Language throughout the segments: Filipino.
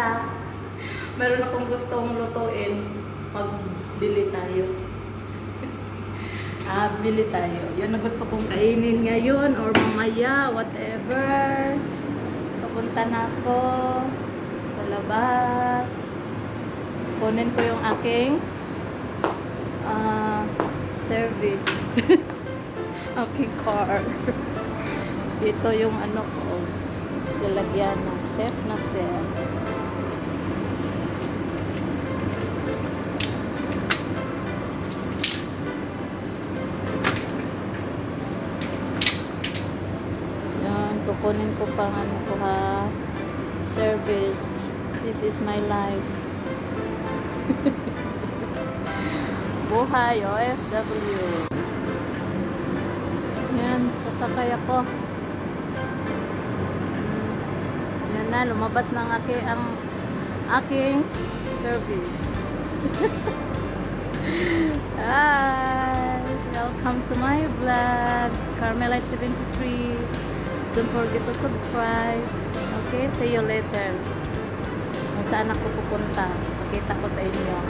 pupunta. Meron akong gustong lutuin. Magbili tayo. Bili tayo. Yun ang gusto kong kainin ngayon or mamaya, whatever. Papunta na ako sa labas. Kunin ko yung aking service. Aking car. Ito yung ano ko. Lalagyan ng safe na safe. Kukunin ko pang ano ko ha, service. This is my life. Buhay OFW. Yan, sasakay ako. Yan na, lumabas ng aking service. Hi! Welcome to my vlog, Carmelite73. Don't forget to subscribe. Okay, see you later. Kung saan ako pupunta, pakita ko sa inyo.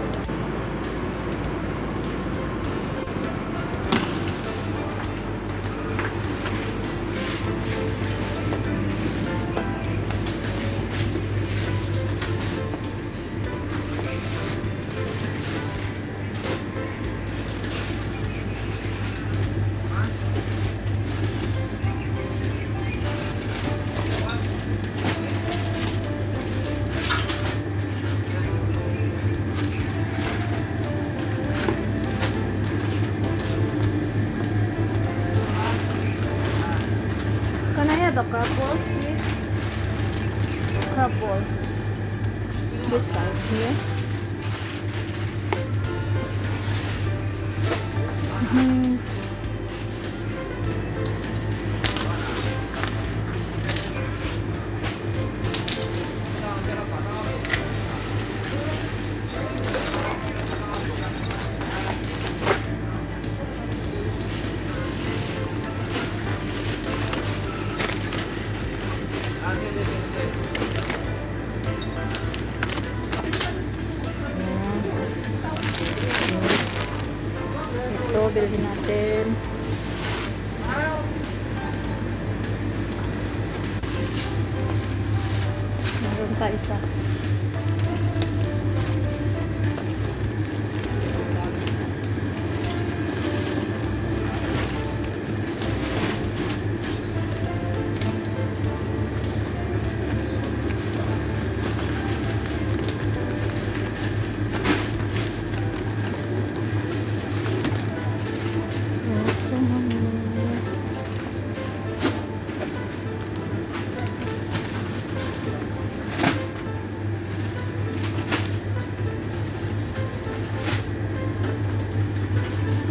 Can I have a crab balls, please? Crab balls. Which side? Here? Ito, bilhin natin. Meron pa isa.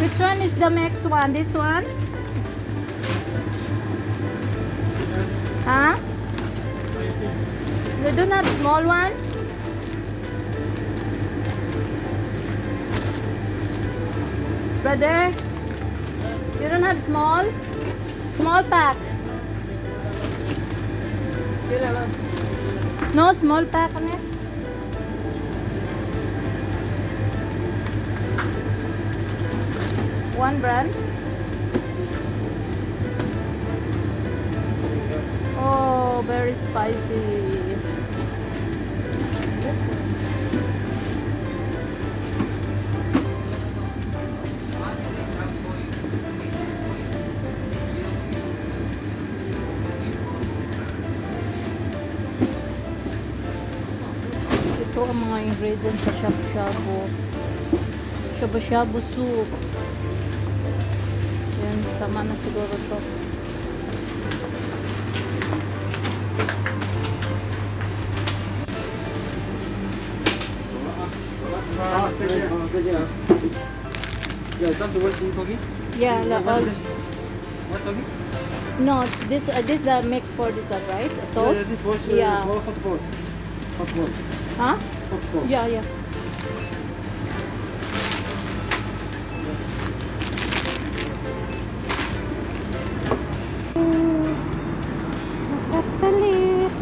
Which one is the next one? This one? Huh? You don't have small one? Brother? You don't have small? Small pack? No, small pack on it? One brand. Oh, very spicy. Ito ang mga ingredients sa shabu-shabu. Shabu-shabu soup. Yan, tama na siguro to. Yeah, all. No, this is the mix for this one, right? Sauce? Yeah. Huh? Yeah, yeah. Nakakalit.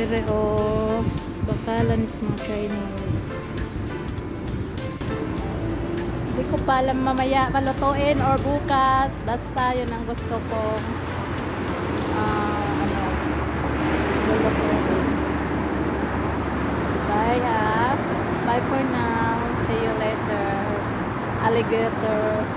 dire o bakalan is mga Chinese. Hindi ko pa alam mamaya palutuin or bukas. Basta yun ang gusto kong lulutuin. Bye Bye for now. See you later. Alligator.